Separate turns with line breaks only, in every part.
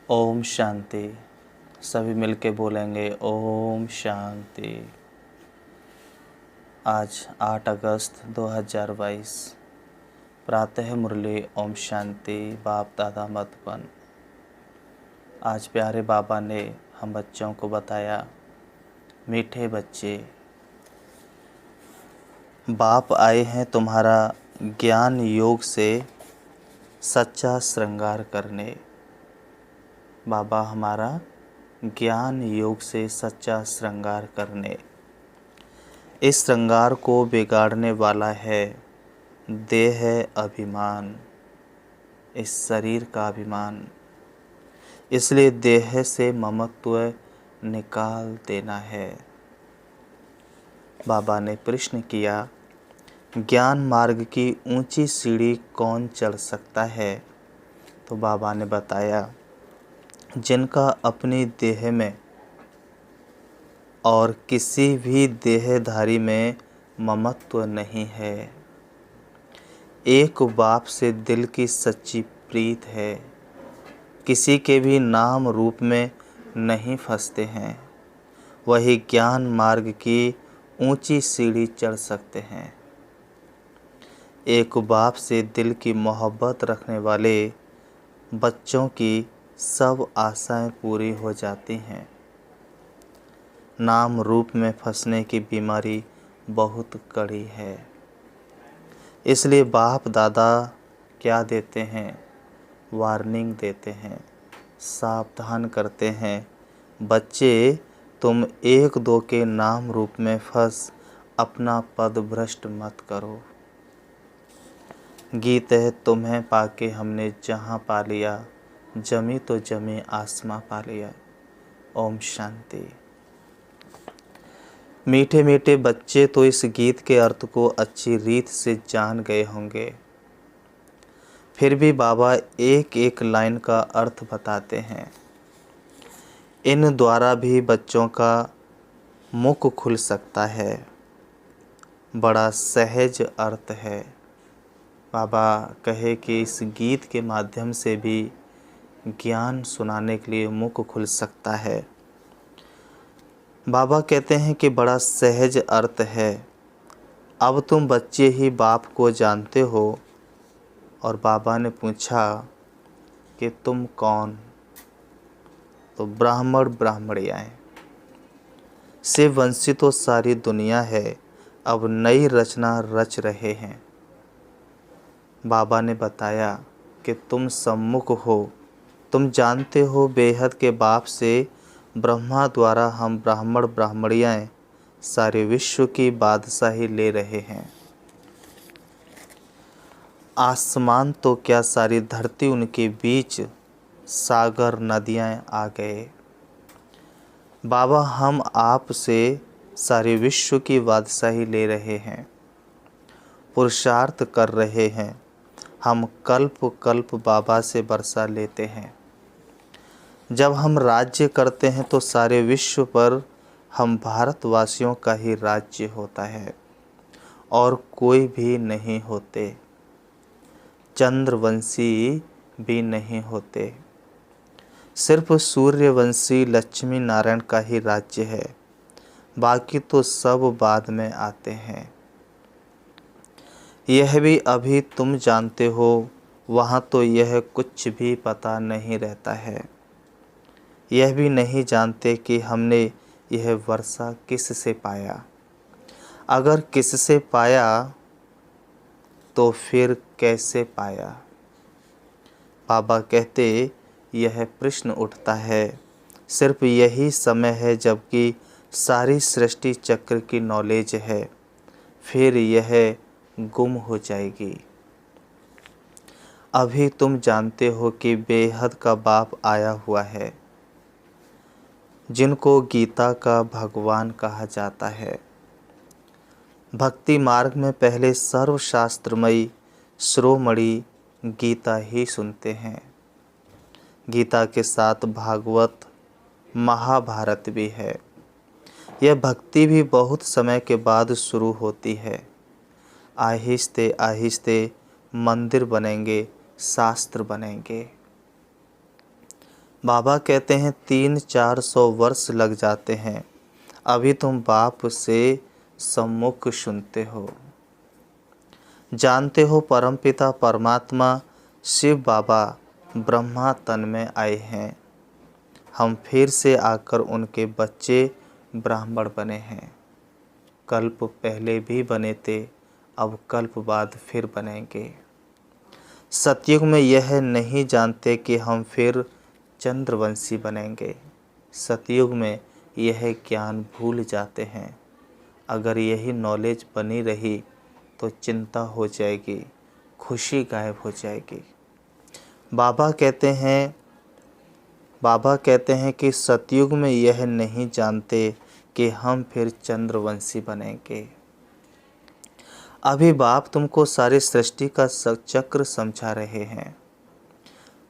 ओम शांति। सभी मिलके बोलेंगे ओम शांति। आज 8 अगस्त 2022 प्रातः मुरली ओम शांति बाप दादा मधुबन। आज प्यारे बाबा ने हम बच्चों को बताया, मीठे बच्चे, बाप आए हैं तुम्हारा ज्ञान योग से सच्चा श्रृंगार करने। बाबा हमारा ज्ञान योग से सच्चा श्रृंगार करने। इस श्रृंगार को बिगाड़ने वाला है देह अभिमान, इस शरीर का अभिमान। इसलिए देह से ममत्व निकाल देना है। बाबा ने प्रश्न किया, ज्ञान मार्ग की ऊंची सीढ़ी कौन चढ़ सकता है? तो बाबा ने बताया, जिनका अपनी देह में और किसी भी देहधारी में ममत्व नहीं है, एक बाप से दिल की सच्ची प्रीत है, किसी के भी नाम रूप में नहीं फंसते हैं, वही ज्ञान मार्ग की ऊंची सीढ़ी चढ़ सकते हैं। एक बाप से दिल की मोहब्बत रखने वाले बच्चों की सब आशाएं पूरी हो जाती हैं। नाम रूप में फंसने की बीमारी बहुत कड़ी है। इसलिए बाप दादा क्या देते हैं? वार्निंग देते हैं, सावधान करते हैं, बच्चे तुम एक दो के नाम रूप में फंस अपना पद भ्रष्ट मत करो। गीत है, तुम्हें पाके हमने जहाँ पा लिया, जमी तो जमी आसमां पा लिया। ओम शांति। मीठे मीठे बच्चे तो इस गीत के अर्थ को अच्छी रीत से जान गए होंगे, फिर भी बाबा एक एक लाइन का अर्थ बताते हैं। इन द्वारा भी बच्चों का मुख खुल सकता है। बड़ा सहज अर्थ है। बाबा कहे कि इस गीत के माध्यम से भी ज्ञान सुनाने के लिए मुख खुल सकता है। बाबा कहते हैं कि बड़ा सहज अर्थ है। अब तुम बच्चे ही बाप को जानते हो। और बाबा ने पूछा कि तुम कौन? तो ब्राह्मण ब्राह्मणियाँ से वंशित तो सारी दुनिया है, अब नई रचना रच रहे हैं। बाबा ने बताया कि तुम सम्मुख हो, तुम जानते हो बेहद के बाप से ब्रह्मा द्वारा हम ब्राह्मण ब्राह्मणियाँ सारे विश्व की बादशाही ले रहे हैं। आसमान तो क्या सारी धरती उनके बीच सागर नदियाँ आ गए। बाबा हम आप से सारे विश्व की बादशाही ले रहे हैं, पुरुषार्थ कर रहे हैं। हम कल्प कल्प बाबा से वर्षा लेते हैं। जब हम राज्य करते हैं तो सारे विश्व पर हम भारतवासियों का ही राज्य होता है और कोई भी नहीं होते, चंद्रवंशी भी नहीं होते। सिर्फ सूर्यवंशी लक्ष्मी नारायण का ही राज्य है, बाकी तो सब बाद में आते हैं। यह भी अभी तुम जानते हो, वहाँ तो यह कुछ भी पता नहीं रहता है। यह भी नहीं जानते कि हमने यह वर्षा किस से पाया। अगर किससे पाया तो फिर कैसे पाया? बाबा कहते यह प्रश्न उठता है। सिर्फ यही समय है जबकि सारी सृष्टि चक्र की नॉलेज है, फिर यह गुम हो जाएगी। अभी तुम जानते हो कि बेहद का बाप आया हुआ है, जिनको गीता का भगवान कहा जाता है। भक्ति मार्ग में पहले सर्वशास्त्रमयी शिरोमणि गीता ही सुनते हैं। गीता के साथ भागवत महाभारत भी है। यह भक्ति भी बहुत समय के बाद शुरू होती है। आहिस्ते आहिस्ते मंदिर बनेंगे, शास्त्र बनेंगे। बाबा कहते हैं 300-400 वर्ष लग जाते हैं, अभी तुम बाप से सम्मुख सुनते हो। जानते हो परमपिता परमात्मा शिव बाबा ब्रह्मा तन में आए हैं। हम फिर से आकर उनके बच्चे ब्राह्मण बने हैं। कल्प पहले भी बने थे, अब कल्प बाद फिर बनेंगे। सतयुग में यह नहीं जानते कि हम फिर चंद्रवंशी बनेंगे। सतयुग में यह ज्ञान भूल जाते हैं। अगर यही नॉलेज बनी रही तो चिंता हो जाएगी, खुशी गायब हो जाएगी। बाबा कहते हैं कि सतयुग में यह नहीं जानते कि हम फिर चंद्रवंशी बनेंगे। अभी बाप तुमको सारी सृष्टि का चक्र समझा रहे हैं।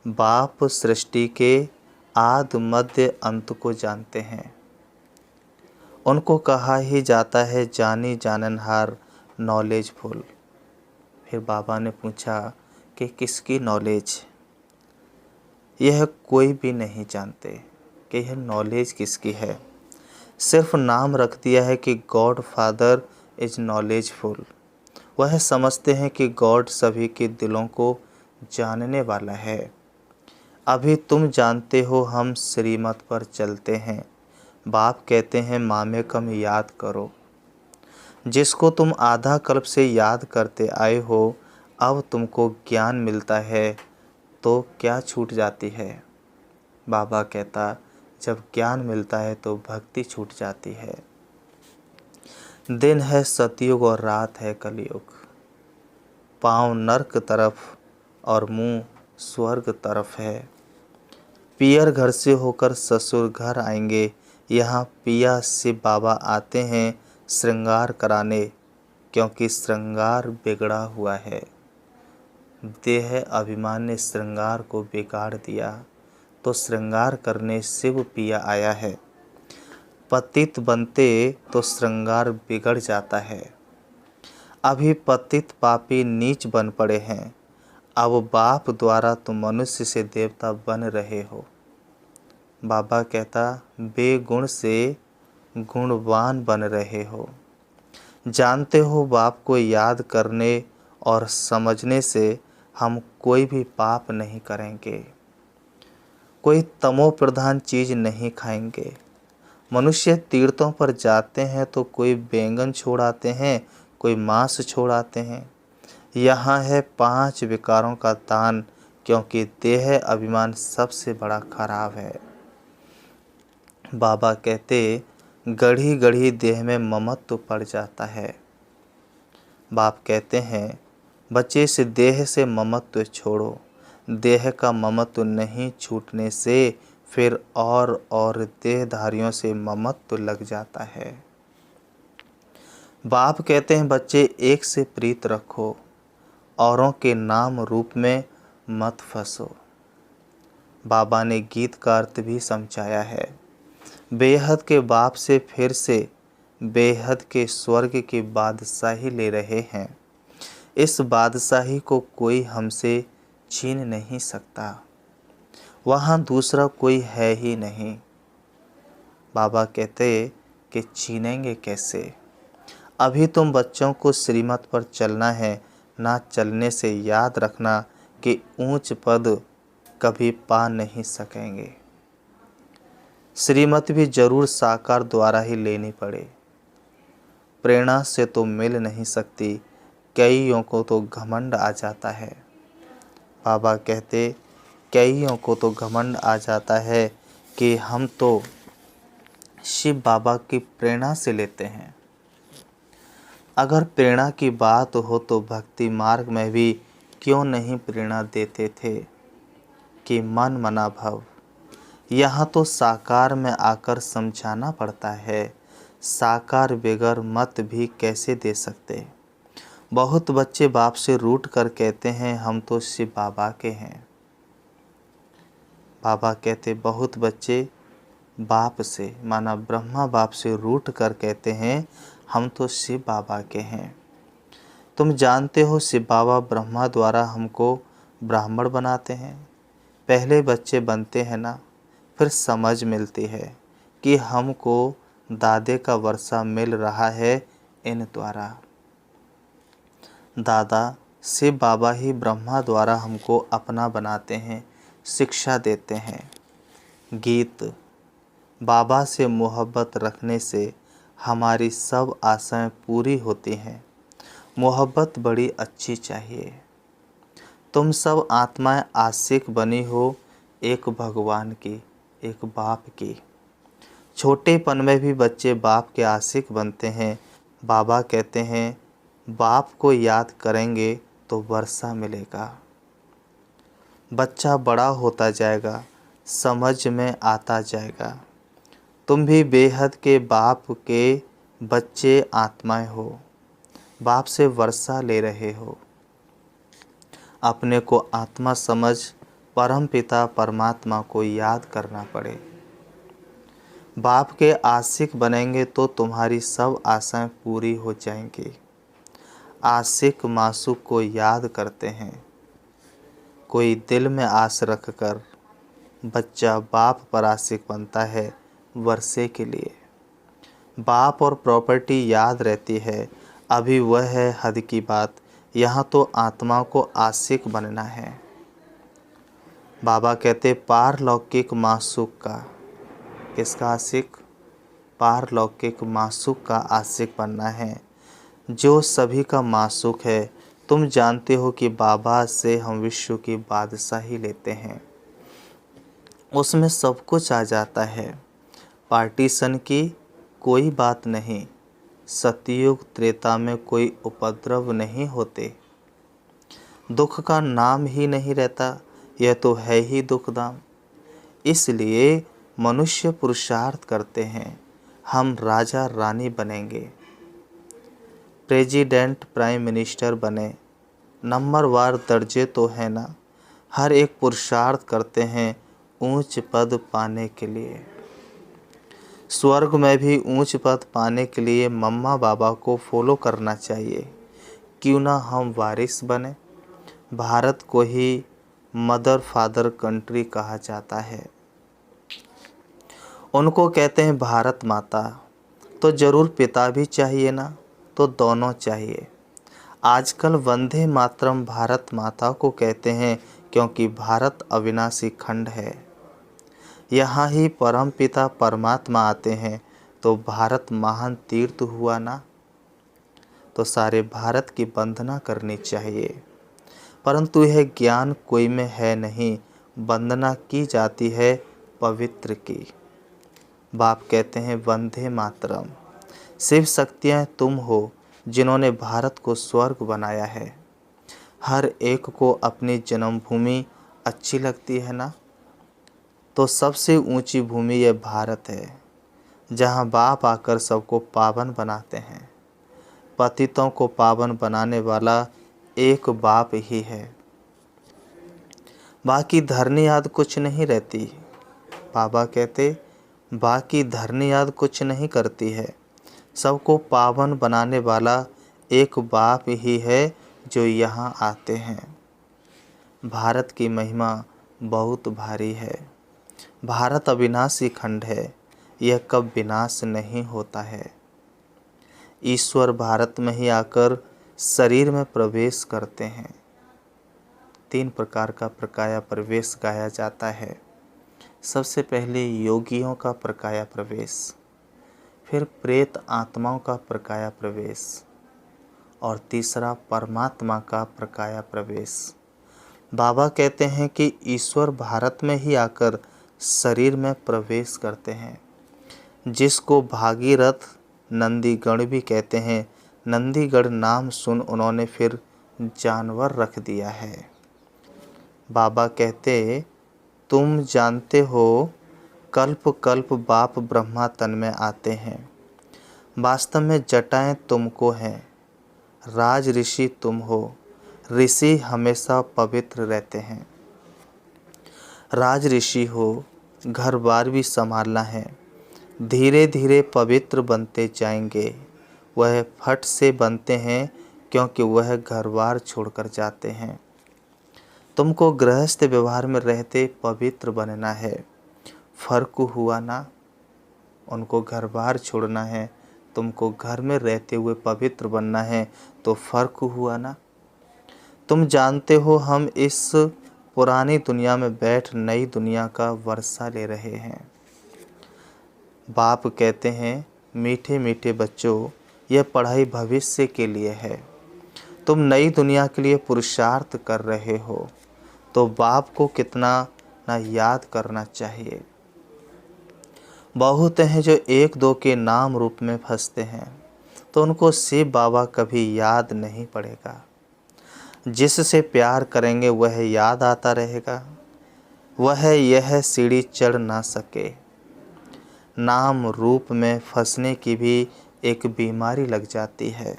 बाप सृष्टि के आदि मध्य अंत को जानते हैं। उनको कहा ही जाता है जानी जाननहार नॉलेजफुल। फिर बाबा ने पूछा कि किसकी नॉलेज? यह कोई भी नहीं जानते कि यह नॉलेज किसकी है। सिर्फ नाम रख दिया है कि गॉड फादर इज नॉलेजफुल। वह समझते हैं कि गॉड सभी के दिलों को जानने वाला है। अभी तुम जानते हो हम श्रीमत पर चलते हैं। बाप कहते हैं मामेकम याद करो। जिसको तुम आधा कल्प से याद करते आए हो, अब तुमको ज्ञान मिलता है तो क्या छूट जाती है? बाबा कहता जब ज्ञान मिलता है तो भक्ति छूट जाती है। दिन है सतयुग और रात है कलयुग। पाँव नरक तरफ और मुंह स्वर्ग तरफ है। पियर घर से होकर ससुर घर आएंगे। यहाँ पिया शिव बाबा आते हैं श्रृंगार कराने, क्योंकि श्रृंगार बिगड़ा हुआ है। देह अभिमान ने श्रृंगार को बिगाड़ दिया, तो श्रृंगार करने शिव पिया आया है। पतित बनते तो श्रृंगार बिगड़ जाता है। अभी पतित पापी नीच बन पड़े हैं। अब बाप द्वारा तुम मनुष्य से देवता बन रहे हो। बाबा कहता बेगुण से गुणवान बन रहे हो। जानते हो बाप को याद करने और समझने से हम कोई भी पाप नहीं करेंगे, कोई तमो प्रधान चीज नहीं खाएंगे। मनुष्य तीर्थों पर जाते हैं तो कोई बैंगन छोड़ आते हैं, कोई मांस छोड़ आते हैं। यहाँ है 5 विकारों का दान, क्योंकि देह अभिमान सबसे बड़ा खराब है। बाबा कहते गढ़ी गढ़ी देह में ममत्व पड़ जाता है। बाप कहते हैं बच्चे से देह से ममत्व छोड़ो। देह का ममत्व नहीं छूटने से फिर और देहधारियों से ममत्व लग जाता है। बाप कहते हैं बच्चे एक से प्रीत रखो, औरों के नाम रूप में मत फंसो। बाबा ने गीत का अर्थ भी समझाया है। बेहद के बाप से फिर से बेहद के स्वर्ग की बादशाही ले रहे हैं। इस बादशाही को कोई हमसे छीन नहीं सकता। वहाँ दूसरा कोई है ही नहीं। बाबा कहते कि छीनेंगे कैसे? अभी तुम बच्चों को श्रीमत पर चलना है। ना चलने से याद रखना कि ऊंच पद कभी पा नहीं सकेंगे। श्रीमत भी जरूर साकार द्वारा ही लेनी पड़े। प्रेरणा से तो मिल नहीं सकती। कईयों को तो घमंड आ जाता है। बाबा कहते कईयों को तो घमंड आ जाता है कि हम तो शिव बाबा की प्रेरणा से लेते हैं। अगर प्रेरणा की बात हो तो भक्ति मार्ग में भी क्यों नहीं प्रेरणा देते थे कि मन मना भव। यहाँ तो साकार में आकर समझाना पड़ता है। साकार बगैर मत भी कैसे दे सकते। बहुत बच्चे बाप से रूठ कर कहते हैं हम तो शिव बाबा के हैं। बाबा कहते बहुत बच्चे बाप से माना ब्रह्मा बाप से रूठ कर कहते हैं हम तो शिव बाबा के हैं। तुम जानते हो शिव बाबा ब्रह्मा द्वारा हमको ब्राह्मण बनाते हैं। पहले बच्चे बनते हैं ना, फिर समझ मिलती है कि हमको दादे का वर्षा मिल रहा है इन द्वारा। दादा शिव बाबा ही ब्रह्मा द्वारा हमको अपना बनाते हैं, शिक्षा देते हैं। गीत बाबा से मोहब्बत रखने से हमारी सब आशाएं पूरी होती हैं। मोहब्बत बड़ी अच्छी चाहिए। तुम सब आत्माएं आशिक बनी हो एक भगवान की, एक बाप की। छोटेपन में भी बच्चे बाप के आशिक बनते हैं। बाबा कहते हैं बाप को याद करेंगे तो वर्षा मिलेगा। बच्चा बड़ा होता जाएगा, समझ में आता जाएगा। तुम भी बेहद के बाप के बच्चे आत्माएं हो, बाप से वर्षा ले रहे हो। अपने को आत्मा समझ परम पिता परमात्मा को याद करना पड़े। बाप के आशिक बनेंगे तो तुम्हारी सब आशाएं पूरी हो जाएंगी। आशिक मासूक को याद करते हैं। कोई दिल में आस रखकर बच्चा बाप पर आशिक बनता है वर्षे के लिए। बाप और प्रॉपर्टी याद रहती है, अभी वह है हद की बात। यहाँ तो आत्मा को आशिक बनना है। बाबा कहते पारलौकिक मासूक का, किसका आशिक? पारलौकिक मासूक का आशिक बनना है, जो सभी का मासूक है। तुम जानते हो कि बाबा से हम विश्व की बादशाही लेते हैं, उसमें सब कुछ आ जाता है। पार्टीशन की कोई बात नहीं। सतयुग त्रेता में कोई उपद्रव नहीं होते। दुख का नाम ही नहीं रहता, यह तो है ही दुखधाम। इसलिए मनुष्य पुरुषार्थ करते हैं, हम राजा रानी बनेंगे, प्रेसिडेंट प्राइम मिनिस्टर बने। नंबरवार दर्जे तो है ना। हर एक पुरुषार्थ करते हैं ऊंच पद पाने के लिए। स्वर्ग में भी ऊंच पद पाने के लिए मम्मा बाबा को फॉलो करना चाहिए। क्यों ना हम वारिस बने। भारत को ही मदर फादर कंट्री कहा जाता है। उनको कहते हैं भारत माता, तो ज़रूर पिता भी चाहिए ना, तो दोनों चाहिए। आजकल वंदे मातरम भारत माता को कहते हैं क्योंकि भारत अविनाशी खंड है। यहाँ ही परम पिता परमात्मा आते हैं, तो भारत महान तीर्थ हुआ ना। तो सारे भारत की वंदना करनी चाहिए, परंतु यह ज्ञान कोई में है नहीं। वंदना की जाती है पवित्र की। बाप कहते हैं वंदे मातरम। शिव शक्तियाँ तुम हो जिन्होंने भारत को स्वर्ग बनाया है। हर एक को अपनी जन्मभूमि अच्छी लगती है ना, तो सबसे ऊंची भूमि यह भारत है, जहाँ बाप आकर सबको पावन बनाते हैं। पतितों को पावन बनाने वाला एक बाप ही है। बाकी धरनी याद कुछ नहीं रहती। बाबा कहते बाकी धरनी याद कुछ नहीं करती है। सबको पावन बनाने वाला एक बाप ही है जो यहाँ आते हैं। भारत की महिमा बहुत भारी है। भारत अविनाशी खंड है, यह कब विनाश नहीं होता है। ईश्वर भारत में ही आकर शरीर में प्रवेश करते हैं। 3 प्रकार का प्रकाया प्रवेश गाया जाता है। सबसे पहले योगियों का प्रकाया प्रवेश, फिर प्रेत आत्माओं का प्रकाया प्रवेश, और तीसरा परमात्मा का प्रकाया प्रवेश। बाबा कहते हैं कि ईश्वर भारत में ही आकर शरीर में प्रवेश करते हैं, जिसको भागीरथ नंदीगण भी कहते हैं। नंदीगढ़ नाम सुन उन्होंने फिर जानवर रख दिया है। बाबा कहते तुम जानते हो कल्प कल्प बाप ब्रह्मा तन में आते हैं। वास्तव में जटाएं तुमको हैं, राज ऋषि तुम हो। ऋषि हमेशा पवित्र रहते हैं। राज ऋषि हो, घर बार भी संभालना है। धीरे धीरे पवित्र बनते जाएंगे। वह फट से बनते हैं क्योंकि वह घर बार छोड़कर जाते हैं। तुमको गृहस्थ व्यवहार में रहते पवित्र बनना है। फर्क हुआ ना। उनको घर बार छोड़ना है, तुमको घर में रहते हुए पवित्र बनना है, तो फर्क हुआ ना। तुम जानते हो हम इस पुरानी दुनिया में बैठ नई दुनिया का वर्षा ले रहे हैं। बाप कहते हैं, मीठे मीठे बच्चों, यह पढ़ाई भविष्य के लिए है। तुम नई दुनिया के लिए पुरुषार्थ कर रहे हो, तो बाप को कितना ना याद करना चाहिए। बहुत हैं जो एक दो के नाम रूप में फंसते हैं, तो उनको शिव बाबा कभी याद नहीं पड़ेगा। जिससे प्यार करेंगे वह याद आता रहेगा, वह यह सीढ़ी चढ़ ना सके। नाम रूप में फंसने की भी एक बीमारी लग जाती है।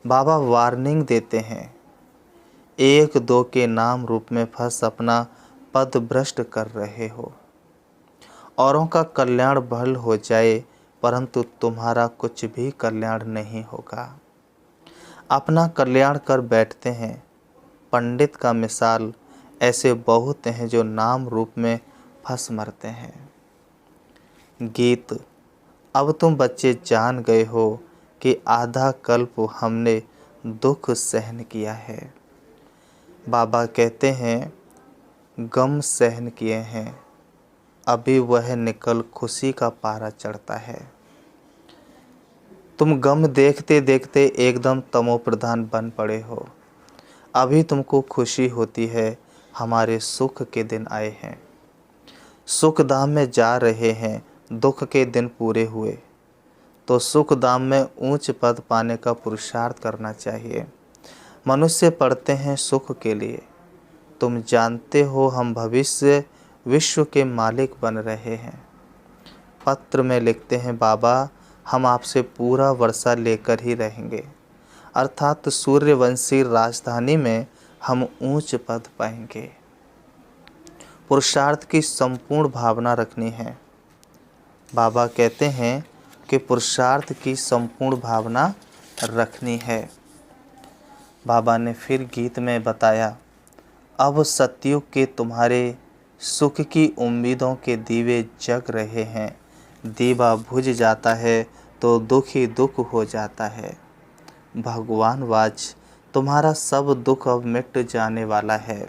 बाबा वार्निंग देते हैं, एक दो के नाम रूप में फंस अपना पद भ्रष्ट कर रहे हो। औरों का कल्याण भल हो जाए, परंतु तुम्हारा कुछ भी कल्याण नहीं होगा। अपना कल्याण कर बैठते हैं। पंडित का मिसाल ऐसे बहुत हैं जो नाम रूप में फंस मरते हैं। गीत। अब तुम बच्चे जान गए हो कि आधा कल्प हमने दुख सहन किया है। बाबा कहते हैं, गम सहन किए हैं, अभी वह निकल खुशी का पारा चढ़ता है। तुम गम देखते देखते एकदम तमोप्रधान बन पड़े हो। अभी तुमको खुशी होती है, हमारे सुख के दिन आए हैं। सुख धाम में जा रहे हैं, दुख के दिन पूरे हुए, तो सुख धाम में ऊंच पद पाने का पुरुषार्थ करना चाहिए। मनुष्य पढ़ते हैं सुख के लिए। तुम जानते हो हम भविष्य विश्व के मालिक बन रहे हैं। पत्र में लिखते हैं, बाबा हम आपसे पूरा वर्षा लेकर ही रहेंगे, अर्थात सूर्यवंशी राजधानी में हम ऊंच पद पाएंगे। पुरुषार्थ की संपूर्ण भावना रखनी है। बाबा कहते हैं कि पुरुषार्थ की संपूर्ण भावना रखनी है। बाबा ने फिर गीत में बताया, अब सतयुग के तुम्हारे सुख की उम्मीदों के दीवे जग रहे हैं। दीवा बुझ जाता है तो दुख ही दुख हो जाता है। भगवान वाच तुम्हारा सब दुख अब मिट जाने वाला है।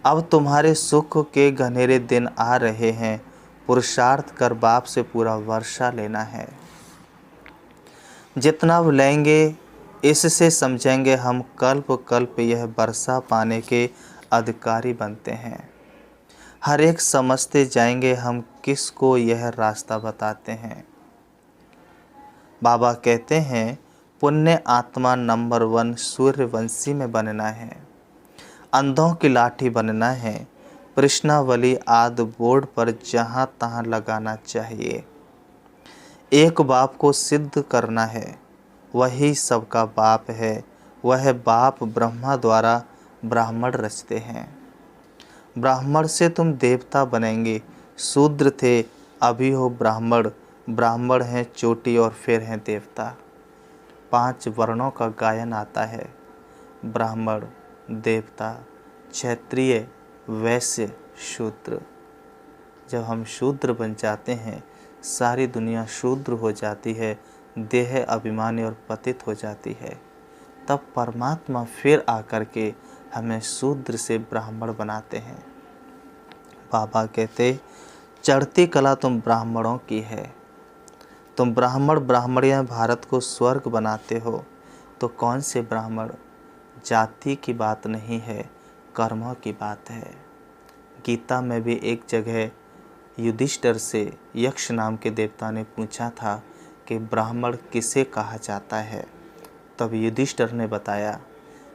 अब तुम्हारे सुख के घनेरे दिन आ रहे हैं। पुरुषार्थ कर बाप से पूरा वर्षा लेना है। जितना लेंगे इससे समझेंगे हम कल्प कल्प यह वर्षा पाने के अधिकारी बनते हैं। हर एक समझते जाएंगे हम किसको यह रास्ता बताते हैं। बाबा कहते हैं, पुण्य आत्मा नंबर 1 सूर्यवंशी में बनना है, अंधों की लाठी बनना है, प्रश्नावली आदि बोर्ड पर जहाँ तहाँ लगाना चाहिए। एक बाप को सिद्ध करना है, वही सबका बाप है। वह बाप ब्रह्मा द्वारा ब्राह्मण रचते हैं। ब्राह्मण से तुम देवता बनेंगे। शूद्र थे, अभी हो ब्राह्मण। ब्राह्मण हैं चोटी और फिर हैं देवता। 5 वर्णों का गायन आता है, ब्राह्मण, देवता, क्षत्रिय, वैश्य, शूद्र। जब हम शूद्र बन जाते हैं, सारी दुनिया शूद्र हो जाती है, देह अभिमानी और पतित हो जाती है। तब परमात्मा फिर आकर के हमें शूद्र से ब्राह्मण बनाते हैं। बाबा कहते, चढ़ती कला तुम ब्राह्मणों की है। तुम ब्राह्मण ब्राह्मणियाँ भारत को स्वर्ग बनाते हो, तो कौन से ब्राह्मण? जाति की बात नहीं है, कर्मों की बात है। गीता में भी एक जगह युधिष्ठिर से यक्ष नाम के देवता ने पूछा था कि ब्राह्मण किसे कहा जाता है। तब युधिष्ठिर ने बताया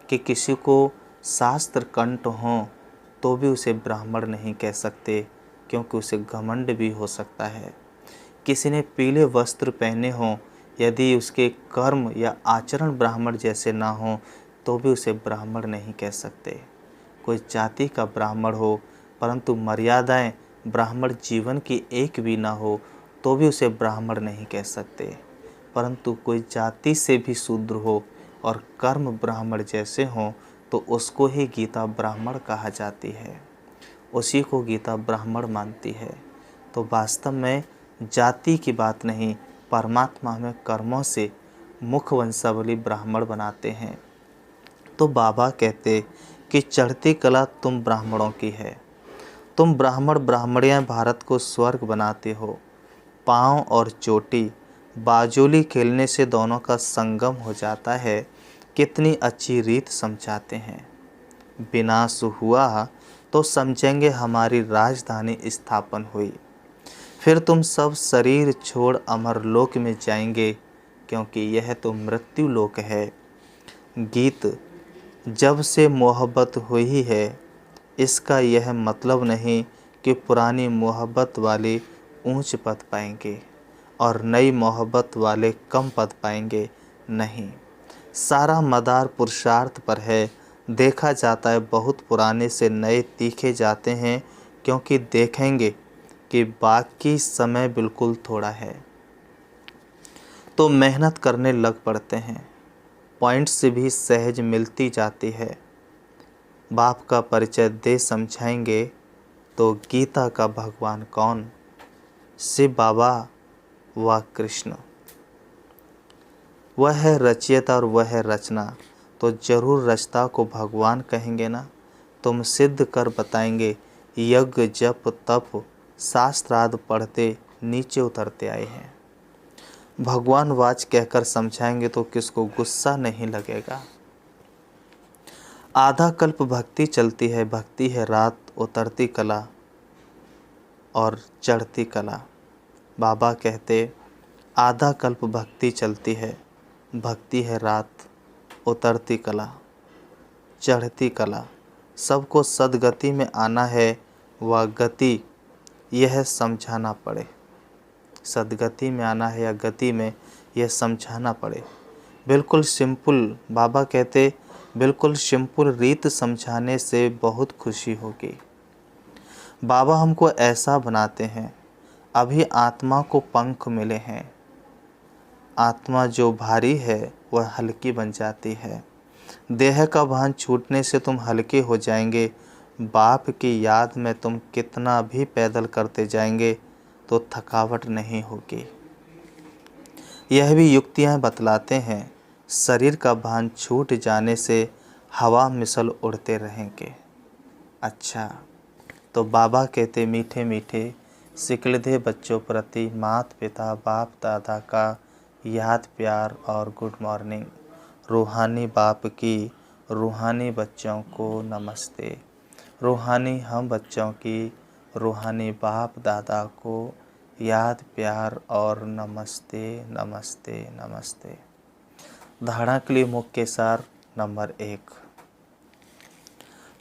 कि किसी को शास्त्र कंठ हो तो भी उसे ब्राह्मण नहीं कह सकते, क्योंकि उसे घमंड भी हो सकता है। किसी ने पीले वस्त्र पहने हों, यदि उसके कर्म या आचरण ब्राह्मण जैसे ना हो तो भी उसे ब्राह्मण नहीं कह सकते। कोई जाति का ब्राह्मण हो परंतु मर्यादाएं ब्राह्मण जीवन की एक भी ना हो तो भी उसे ब्राह्मण नहीं कह सकते। परंतु कोई जाति से भी शूद्र हो और कर्म ब्राह्मण जैसे हों तो उसको ही गीता ब्राह्मण कहा जाती है। उसी को गीता ब्राह्मण मानती है। तो वास्तव में जाति की बात नहीं, परमात्मा हमें कर्मों से मुख वंशावली ब्राह्मण बनाते हैं। तो बाबा कहते कि चढ़ती कला तुम ब्राह्मणों की है। तुम ब्राह्मण ब्राह्मणियाँ भारत को स्वर्ग बनाते हो। पाँव और चोटी बाजोली खेलने से दोनों का संगम हो जाता है। कितनी अच्छी रीत समझाते हैं। विनाश हुआ तो समझेंगे हमारी राजधानी स्थापन हुई। फिर तुम सब शरीर छोड़ अमर लोक में जाएंगे, क्योंकि यह तो मृत्यु लोक है। गीत जब से मोहब्बत हुई है, इसका यह मतलब नहीं कि पुरानी मोहब्बत वाले ऊंच पद पाएंगे और नई मोहब्बत वाले कम पद पाएंगे। नहीं, सारा मदार पुरुषार्थ पर है। देखा जाता है बहुत पुराने से नए तीखे जाते हैं, क्योंकि देखेंगे कि बाकी समय बिल्कुल थोड़ा है, तो मेहनत करने लग पड़ते हैं। पॉइंट्स भी सहज मिलती जाती है। बाप का परिचय दे समझाएंगे तो गीता का भगवान कौन? शिव बाबा व कृष्ण। वह है रचयिता और वह है रचना, तो जरूर रचता को भगवान कहेंगे ना। तुम सिद्ध कर बताएंगे यज्ञ जप तप शास्त्रार्थ पढ़ते नीचे उतरते आए हैं। भगवान वाच कहकर समझाएंगे तो किसको गुस्सा नहीं लगेगा। आधा कल्प भक्ति चलती है, भक्ति है रात, उतरती कला और चढ़ती कला। बाबा कहते आधा कल्प भक्ति चलती है, भक्ति है रात, उतरती कला, चढ़ती कला। सबको सदगति में आना है, वह गति यह समझाना पड़े। सदगति में आना है या गति में, यह समझाना पड़े। बिल्कुल सिंपल, बाबा कहते बिल्कुल सिंपल रीत समझाने से बहुत खुशी होगी। बाबा हमको ऐसा बनाते हैं। अभी आत्मा को पंख मिले हैं। आत्मा जो भारी है वह हल्की बन जाती है। देह का भान छूटने से तुम हल्के हो जाएंगे। बाप की याद में तुम कितना भी पैदल करते जाएंगे तो थकावट नहीं होगी। यह भी युक्तियाँ बतलाते हैं। शरीर का भान छूट जाने से हवा मिसल उड़ते रहेंगे। अच्छा, तो बाबा कहते मीठे मीठे सिकलधे बच्चों प्रति माता पिता बाप दादा का याद प्यार और गुड मॉर्निंग। रूहानी बाप की रूहानी बच्चों को नमस्ते। रूहानी हम बच्चों की रूहानी बाप दादा को याद प्यार और नमस्ते नमस्ते नमस्ते। धारणा के लिए मुख्य सार नंबर 1।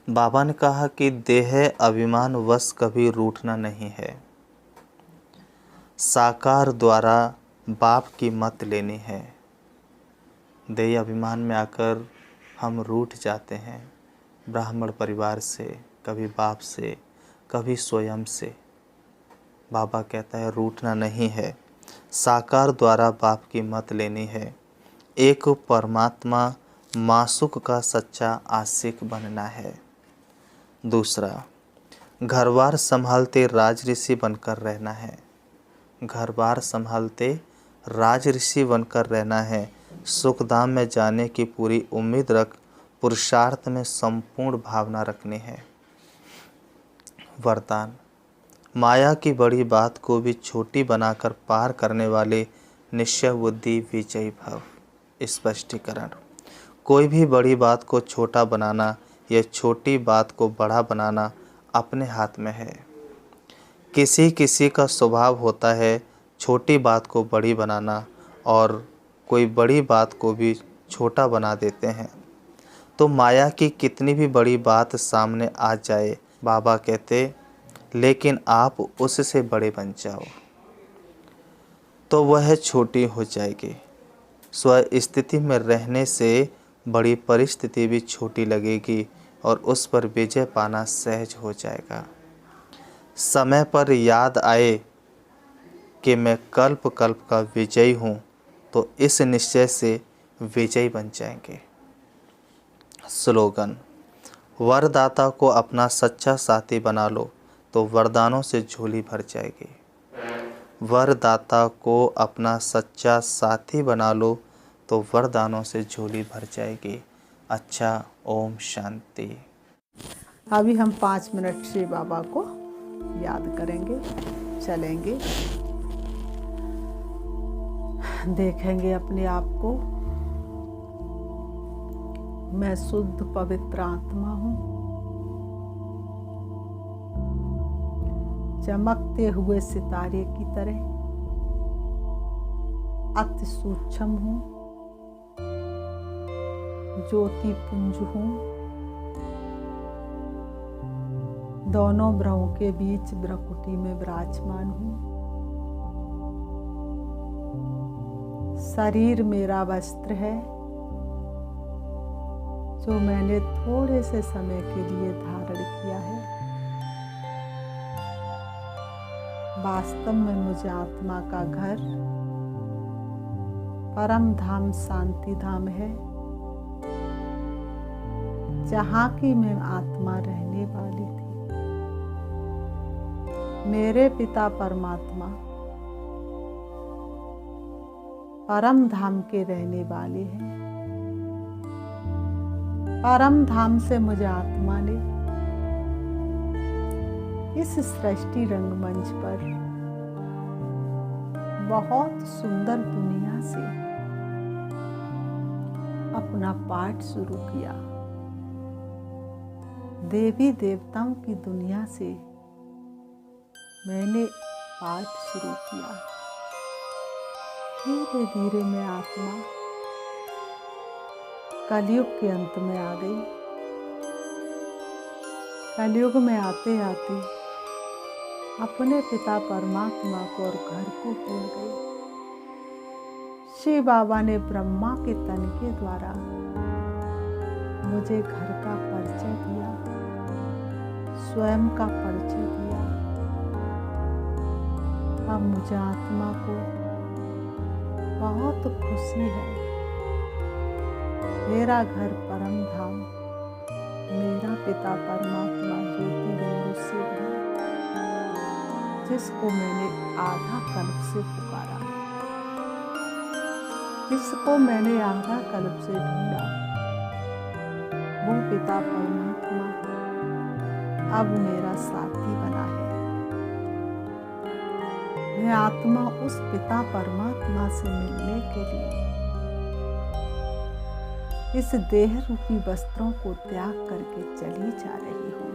बाबा ने कहा कि देह अभिमान वश कभी रूठना नहीं है। साकार द्वारा बाप की मत लेनी है। देह अभिमान में आकर हम रूठ जाते हैं, ब्राह्मण परिवार से, कभी बाप से, कभी स्वयं से। बाबा कहता है रूठना नहीं है, साकार द्वारा बाप की मत लेनी है। एक परमात्मा मासुक का सच्चा आशिक बनना है। दूसरा, घरबार संभालते राज ऋषि बनकर रहना है। घरबार संभालते राज ऋषि बनकर रहना है। सुखधाम में जाने की पूरी उम्मीद रख, पुरुषार्थ में संपूर्ण भावना रखनी है। वरदान, माया की बड़ी बात को भी छोटी बनाकर पार करने वाले निश्चय बुद्धि विजयी भव। स्पष्टीकरण, कोई भी बड़ी बात को छोटा बनाना या छोटी बात को बड़ा बनाना अपने हाथ में है। किसी किसी का स्वभाव होता है छोटी बात को बड़ी बनाना, और कोई बड़ी बात को भी छोटा बना देते हैं। तो माया की कितनी भी बड़ी बात सामने आ जाए, बाबा कहते लेकिन आप उससे बड़े बन जाओ तो वह छोटी हो जाएगी। स्व स्थिति में रहने से बड़ी परिस्थिति भी छोटी लगेगी और उस पर विजय पाना सहज हो जाएगा। समय पर याद आए कि मैं कल्प कल्प का विजयी हूँ, तो इस निश्चय से विजयी बन जाएंगे। स्लोगन, वरदाता को अपना सच्चा साथी बना लो तो वरदानों से झोली भर जाएगी। वरदाता को अपना सच्चा साथी बना लो तो वरदानों से झोली भर जाएगी। अच्छा, ओम शांति।
अभी हम 5 मिनट से बाबा को याद करेंगे, चलेंगे, देखेंगे अपने आप को। मैं शुद्ध पवित्र आत्मा हूँ, चमकते हुए सितारे की तरह अति सूक्ष्म हूँ, ज्योति पुंज हूँ, दोनों ब्रहों के बीच ब्रकुटी में विराजमान हूँ। शरीर मेरा वस्त्र है जो मैंने थोड़े से समय के लिए धारण किया है। वास्तव में मुझे आत्मा का घर परम धाम शांति धाम है, जहाँ की मैं आत्मा रहने वाली थी। मेरे पिता परमात्मा परम धाम के रहने वाले हैं। परम धाम से मुझे आत्मा ने इस सृष्टि रंगमंच पर बहुत सुंदर दुनिया से अपना पाठ शुरू किया। देवी देवताओं की दुनिया से मैंने पाठ शुरू किया। धीरे धीरे मैं आत्मा कलयुग के अंत में आ गई। कलयुग में आते आते अपने पिता परमात्मा को और घर को भूल गई। शिव बाबा ने ब्रह्मा के तन के द्वारा मुझे घर का परिचय दिया, स्वयं का परिचय दिया। अब मुझे आत्मा को बहुत खुशी है। मेरा घर परम धाम, मेरा पिता परमात्मा ज्योति बिंदु से है, जिसको मैंने आधा कल्प से पुकारा, जिसको मैंने आधा कल्प से ढूंढा, वो पिता परमात्मा अब मेरा साथी बना है। मैं आत्मा उस पिता परमात्मा से मिलने के लिए इस देह रूपी वस्त्रों को त्याग करके चली जा रही हूँ।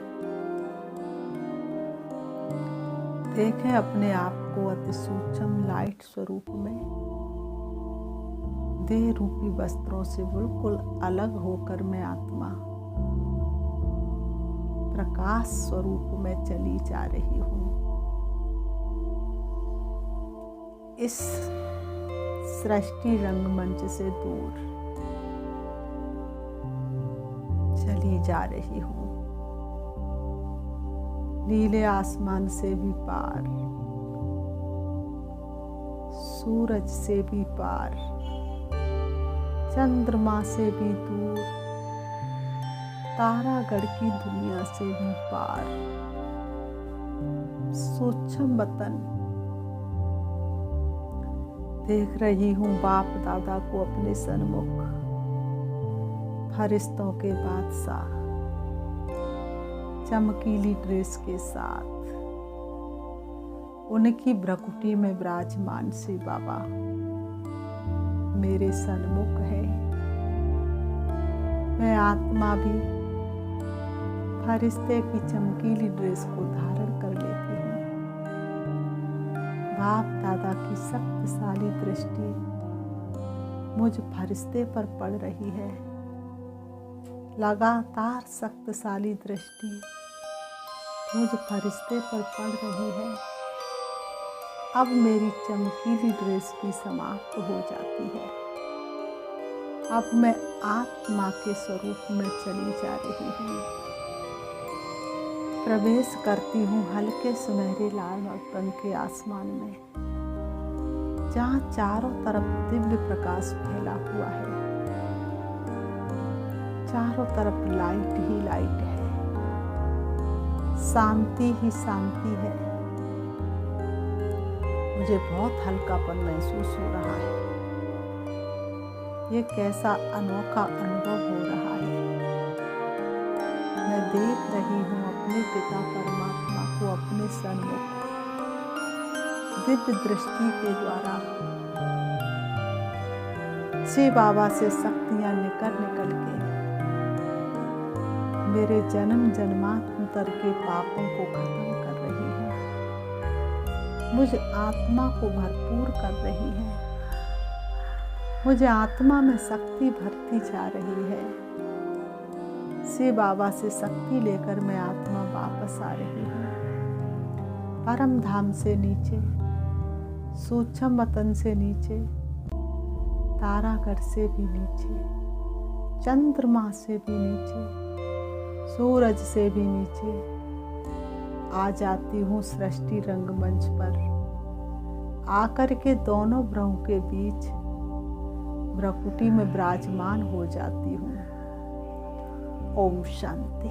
देखें अपने आप को अति सूक्ष्म लाइट स्वरूप में, देह रूपी वस्त्रों से बिल्कुल अलग होकर मैं आत्मा प्रकाश स्वरूप में चली जा रही हूँ। इस सृष्टि रंगमंच से दूर चली जा रही हूँ, नीले आसमान से भी पार, सूरज से भी पार, चंद्रमा से भी दूर, तारागढ़ की दुनिया से भी पार, सूक्ष्म वतन देख रही हूँ। बाप दादा को अपने सन्मुख फरिश्तों के बादशाह चमकीली ड्रेस के साथ उनकी भ्रकुटी में विराजमान से बाबा मेरे सन्मुख है। मैं आत्मा भी फरिश्ते की चमकीली ड्रेस को धारण कर लेती हूँ। बाप दादा की शक्तिशाली दृष्टि मुझ फरिश्ते पर पड़ रही है। लगातार शक्तिशाली दृष्टि मुझ फरिश्ते पर पड़ रही है। अब मेरी चमकीली ड्रेस भी समाप्त हो जाती है। अब मैं आत्मा के स्वरूप में चली जा रही हूँ। प्रवेश करती हूँ हल्के सुनहरे लाल रंग के आसमान में, जहाँ चारों तरफ दिव्य प्रकाश फैला हुआ है। चारों तरफ लाइट ही लाइट है। शांति ही शांति है। मुझे बहुत हल्कापन महसूस हो रहा है। ये कैसा अनोखा अनुभव हो रहा है। मैं देख रही हूँ अपने पिता परमात्मा को अपने सन्मुख दिव्य दृष्टि के द्वारा। शिव बाबा से शक्तियाँ निकल के मेरे जन्म जन्मांतर के पापों को खत्म कर रही है। मुझ आत्मा को भरपूर कर रही है। मुझे आत्मा में शक्ति भरती जा रही है। शिव बाबा से शक्ति लेकर मैं आत्मा वापस आ रही हूँ। परम धाम से नीचे, सूक्ष्म वतन से नीचे, तारागढ़ से भी नीचे, चंद्रमा से भी नीचे, सूरज से भी नीचे आ जाती हूँ सृष्टि रंगमंच पर। आकर के दोनों ब्रह्म के बीच भ्रकुटी में विराजमान हो जाती हूँ। ओम शांति।